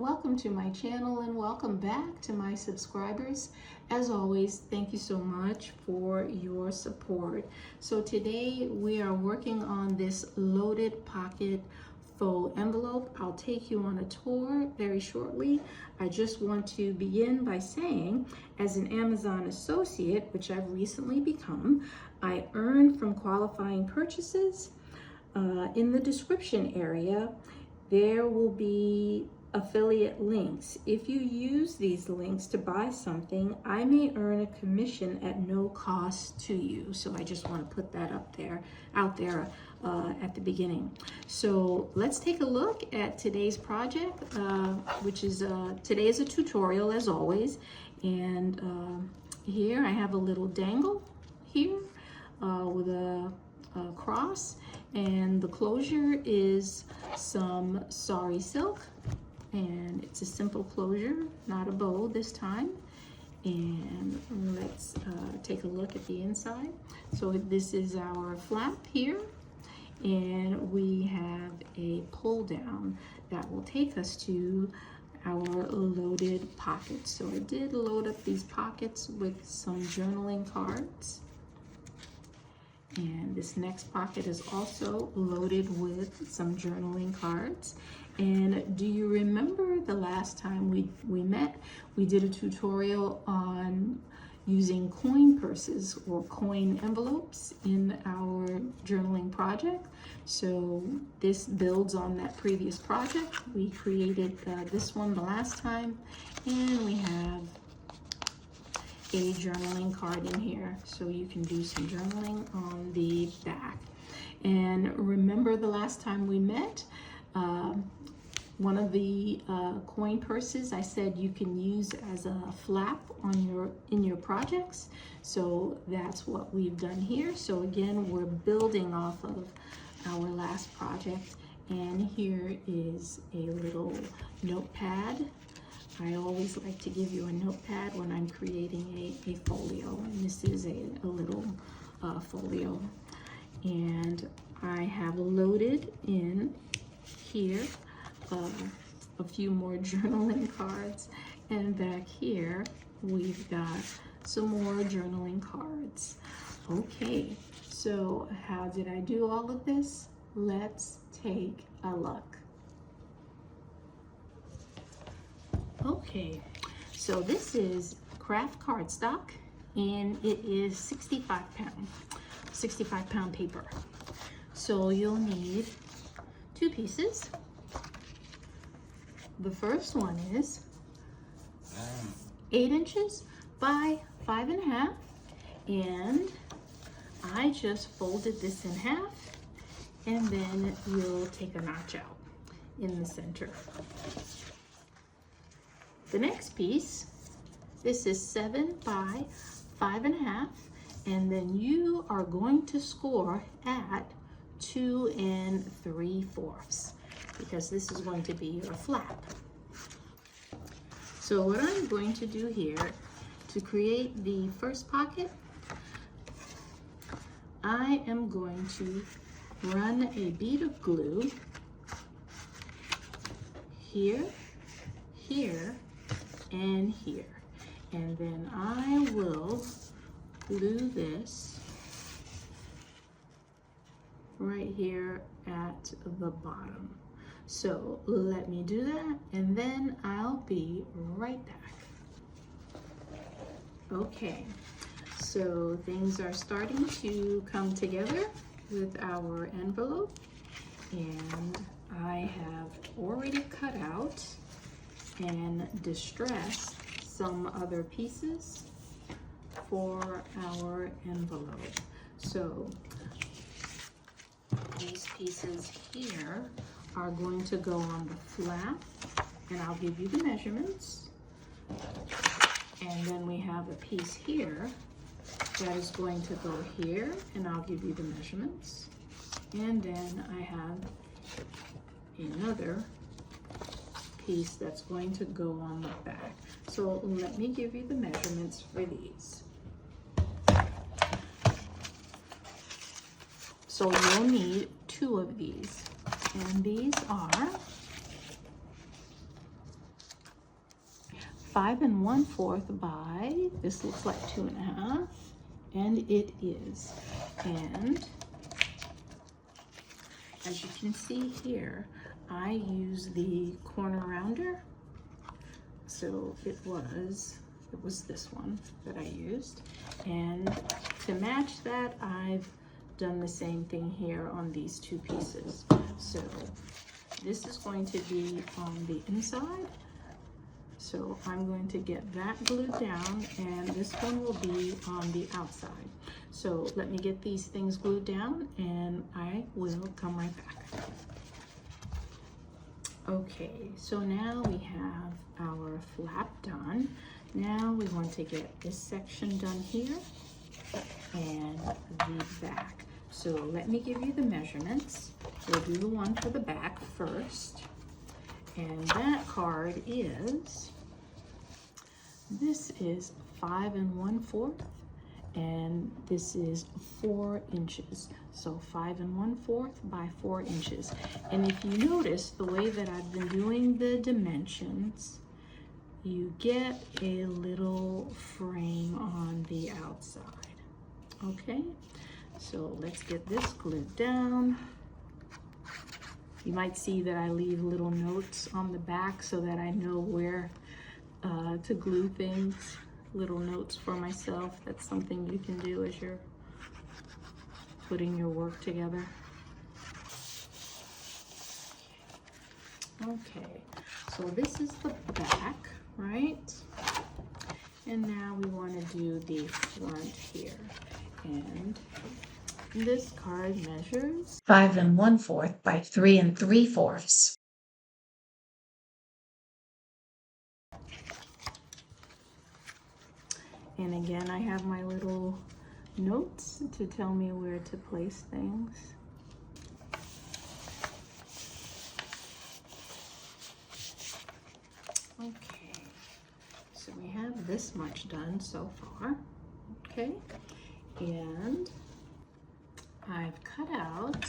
welcome to my channel and welcome back to my subscribers. As always, thank you so much for your support. So today we are working on this loaded pocket faux envelope. I'll take you on a tour very shortly. I just want to begin by saying, as an Amazon associate, which I've recently become, I earn from qualifying purchases. In the description area, there will be affiliate links. If you use these links to buy something, I may earn a commission at no cost to you. So I just want to put that out there at the beginning. So let's take a look at today's project, which is today is a tutorial as always. And here I have a little dangle here with a cross, and the closure is some Sari silk, and it's a simple closure, not a bow this time. And let's take a look at the inside. So this is our flap here, and we have a pull down that will take us to our loaded pockets. So I did load up these pockets with some journaling cards. And this next pocket is also loaded with some journaling cards. And do you remember the last time we met? We did a tutorial on using coin purses or coin envelopes in our journaling project. So this builds on that previous project. We created this one the last time, and we have a journaling card in here, so you can do some journaling on the back. And remember the last time we met, one of the coin purses I said you can use as a flap on in your projects. So that's what we've done here. So again, we're building off of our last project, and here is a little notepad. I always like to give you a notepad when I'm creating a folio, and this is a little folio. And I have loaded in here a few more journaling cards, and back here we've got some more journaling cards. Okay, so how did I do all of this? Let's take a look. Okay, so this is craft cardstock, and it is 65 pound paper. So you'll need two pieces. The first one is 8 inches by 5.5, and I just folded this in half, and then you'll take a notch out in the center. The next piece, this is 7 by 5.5, and then you are going to score at 2 3/4, because this is going to be your flap. So what I'm going to do here to create the first pocket, I am going to run a bead of glue here, here, and here, and then I will glue this right here at the bottom. So let me do that, and then I'll be right back. Okay, so things are starting to come together with our envelope, and I have already cut out and distress some other pieces for our envelope. So these pieces here are going to go on the flap, and I'll give you the measurements. And then we have a piece here that is going to go here, and I'll give you the measurements. And then I have another piece that's going to go on the back. So let me give you the measurements for these. So you'll need 2 of these, and these are 5 1/4 by, this looks like 2 1/2, and it is. And as you can see here, I use the corner rounder. So it was this one that I used. And to match that, I've done the same thing here on these two pieces. So this is going to be on the inside. So I'm going to get that glued down, and this one will be on the outside. So let me get these things glued down and I will come right back. Okay, so now we have our flap done. Now we want to get this section done here and the back. So let me give you the measurements. We'll do the one for the back first. And that card is, this is 5 1/4, and this is 4 inches. So 5 1/4 by 4 inches. And if you notice the way that I've been doing the dimensions, you get a little frame on the outside. Okay, so let's get this glued down. You might see that I leave little notes on the back so that I know where to glue things, little notes for myself. That's something you can do as you're putting your work together. Okay, so this is the back, right? And now we want to do the front here. And this card measures 5 1/4 by 3 3/4. And again, I have my little notes to tell me where to place things. Okay, so we have this much done so far. Okay, and I've cut out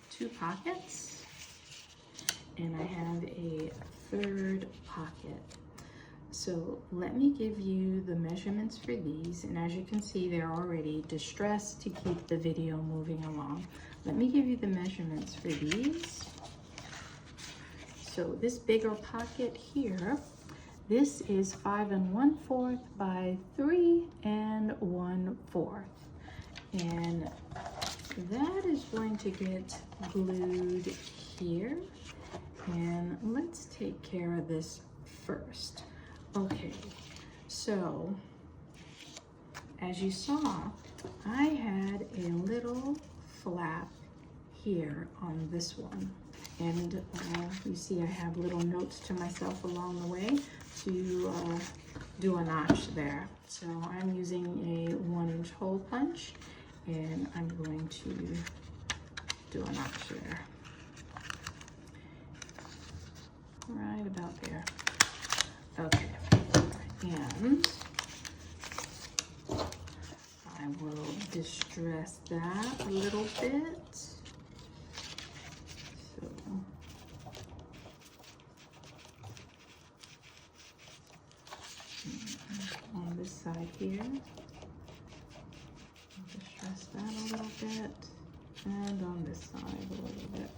2 pockets, and I have a 3rd pocket. So let me give you the measurements for these, and as you can see, they're already distressed to keep the video moving along. Let me give you the measurements for these. So this bigger pocket here, this is 5 1/4 by 3 1/4. And that is going to get glued here. And let's take care of this first. Okay, so as you saw, I had a little flap here on this one. And you see I have little notes to myself along the way to do a notch there. So I'm using a 1-inch hole punch, and I'm going to do a notch there. Right about there. Okay, and I will distress that a little bit. So on this side here, distress that a little bit, and on this side a little bit.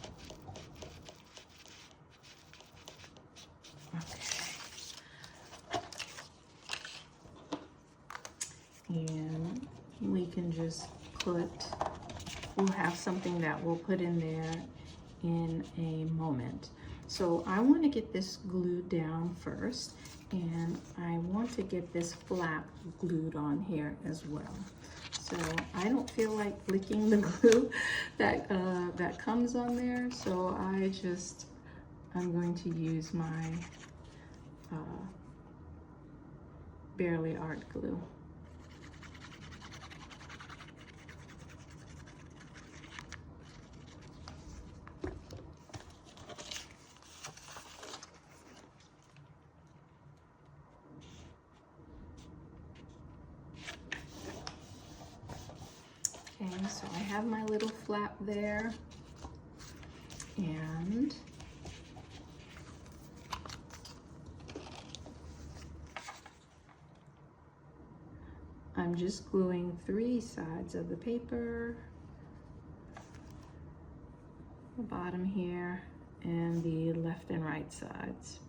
And we can just we'll have something that we'll put in there in a moment. So I want to get this glued down first, and I want to get this flap glued on here as well. So I don't feel like licking the glue that comes on there, so I'm going to use my Barely Art glue. Okay, so I have my little flap there, and I'm just gluing 3 sides of the paper, the bottom here, and the left and right sides.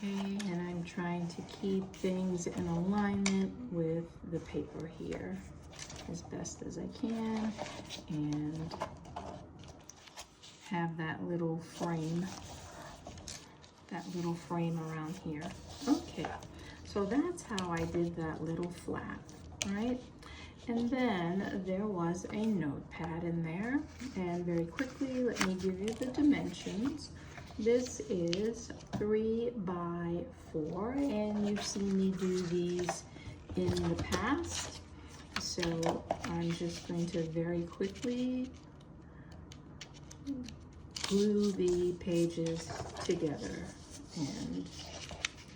Okay, and I'm trying to keep things in alignment with the paper here as best as I can, and have that little frame around here. Okay, so that's how I did that little flap, right? And then there was a notepad in there, and very quickly, let me give you the dimensions. This is 3 by 4, and you've seen me do these in the past. So I'm just going to very quickly glue the pages together. And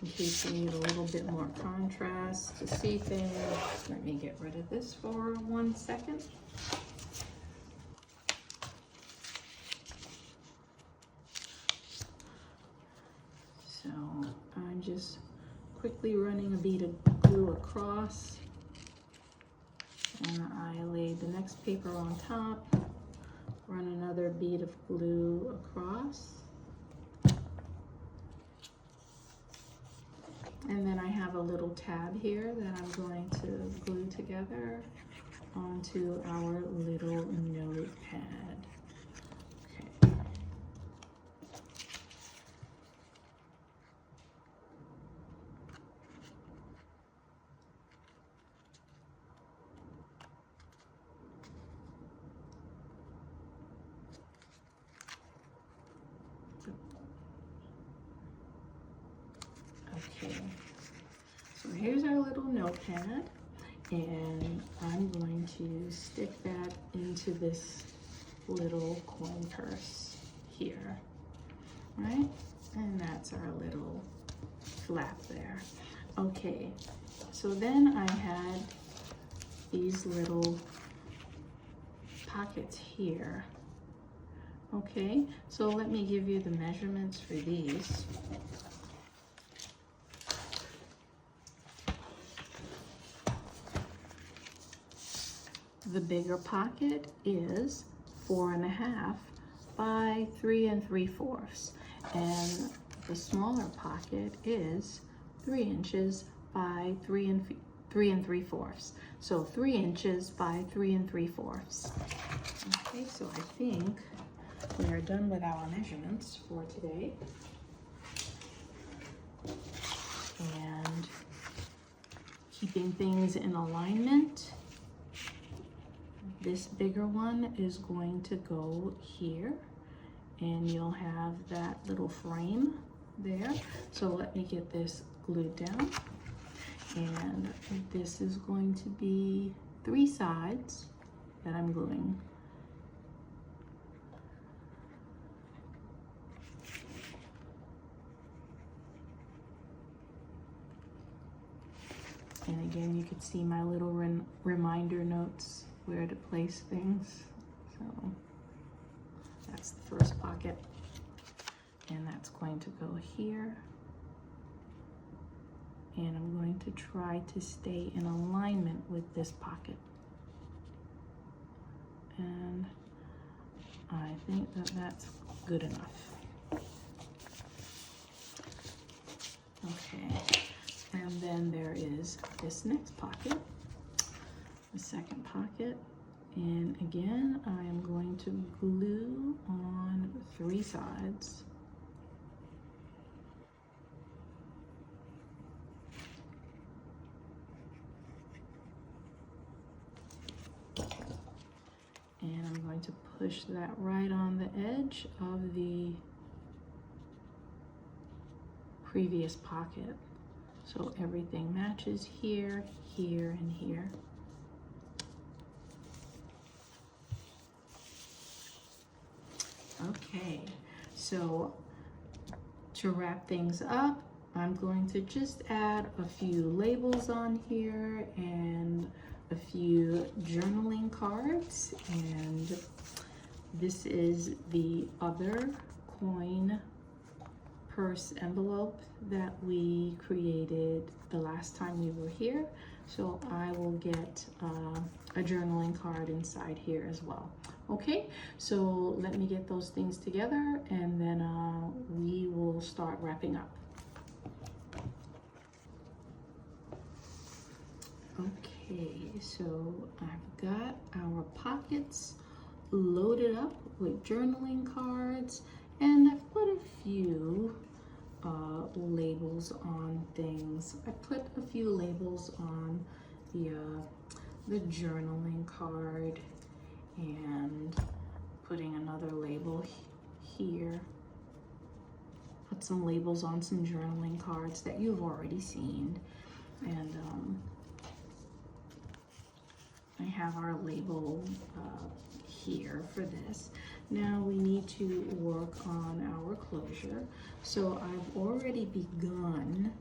in case you need a little bit more contrast to see things, let me get rid of this for 1 second. So I'm just quickly running a bead of glue across, and I lay the next paper on top, run another bead of glue across, and then I have a little tab here that I'm going to glue together onto our little notepad. Okay. Okay, so here's our little notepad, and I'm going to stick that into this little coin purse here, right? And that's our little flap there. Okay, so then I had these little pockets here. Okay, so let me give you the measurements for these. The bigger pocket is 4.5 by 3 3/4, and the smaller pocket is 3 inches by 3 3/4. So 3 inches by 3 3/4. Okay, so I think we are done with our measurements for today. And keeping things in alignment, this bigger one is going to go here, and you'll have that little frame there. So let me get this glued down, and this is going to be 3 sides that I'm gluing. And again, you can see my little reminder notes where to place things. So that's the first pocket, and that's going to go here. And I'm going to try to stay in alignment with this pocket. And I think that that's good enough. Okay. And then there is this next pocket, the second pocket, and again I am going to glue on 3 sides. And I'm going to push that right on the edge of the previous pocket. So everything matches here, here, and here. Okay, so to wrap things up, I'm going to just add a few labels on here and a few journaling cards, and this is the other coin purse envelope that we created the last time we were here. So I will get a journaling card inside here as well. Okay, so let me get those things together and then we will start wrapping up. Okay, so I've got our pockets loaded up with journaling cards, and I've put a few labels on things. I put a few labels on the journaling card and putting another label here. Put some labels on some journaling cards that you've already seen, and I have our label here for this. Now we need to work on our closure. So I've already begun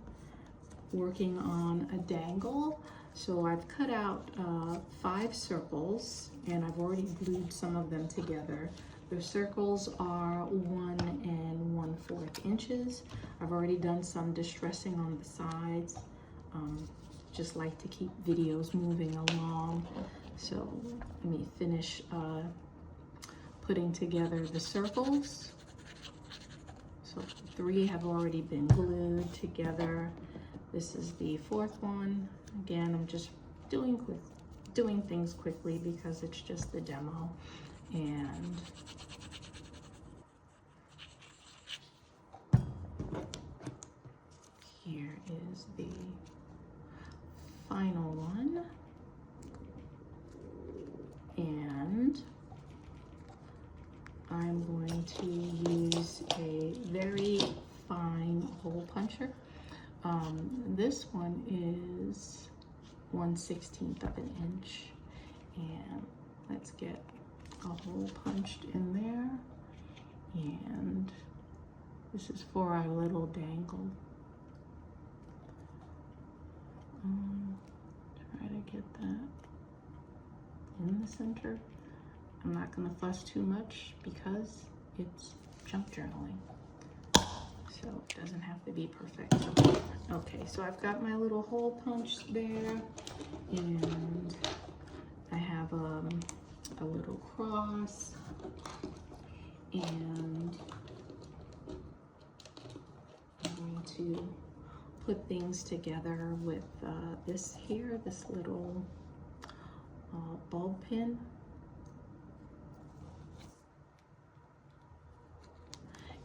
working on a dangle. So I've cut out 5 circles and I've already glued some of them together. The circles are 1 1/4 inches. I've already done some distressing on the sides. Just like to keep videos moving along. So let me finish putting together the circles. So 3 have already been glued together. This is the 4th one. Again, I'm just doing things quickly because it's just the demo. And here is the final one. And I'm going to use a very fine hole puncher. This one is 1/16 of an inch, and let's get a hole punched in there. And this is for our little dangle. Try to get that in the center. I'm not going to fuss too much because it's junk journaling, so it doesn't have to be perfect. Okay, so I've got my little hole punched there, and I have a little cross, and I'm going to put things together with this here, this little bulb pin.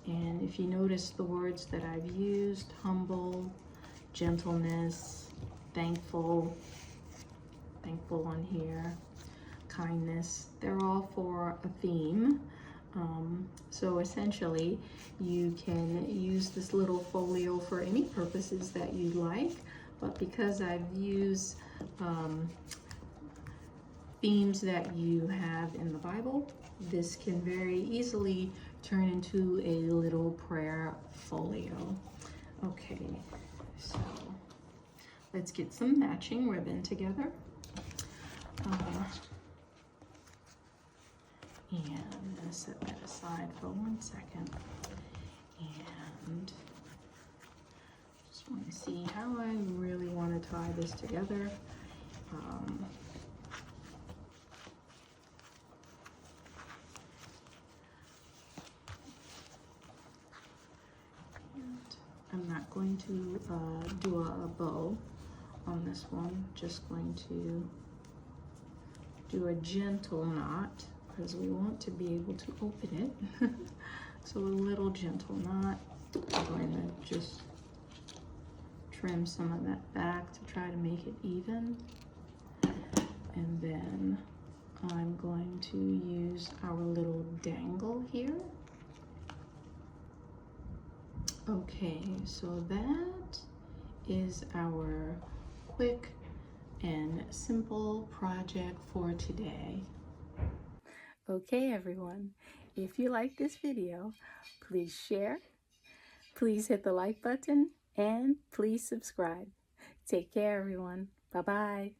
And if you notice the words that I've used, humble, gentleness, thankful on here, kindness, they're all for a theme. So essentially you can use this little folio for any purposes that you like, but because I've used themes that you have in the Bible, this can very easily turn into a little prayer folio. Okay, so let's get some matching ribbon together. And I'm going to set that aside for 1 second. And just want to see how I really want to tie this together. I'm not going to do a bow on this one, just going to do a gentle knot because we want to be able to open it. So a little gentle knot. I'm going to just trim some of that back to try to make it even. And then I'm going to use our little dangle here. Okay, so that is our quick and simple project for today. Okay, everyone, if you like this video, please share, please hit the like button, and please subscribe. Take care, everyone. Bye-bye.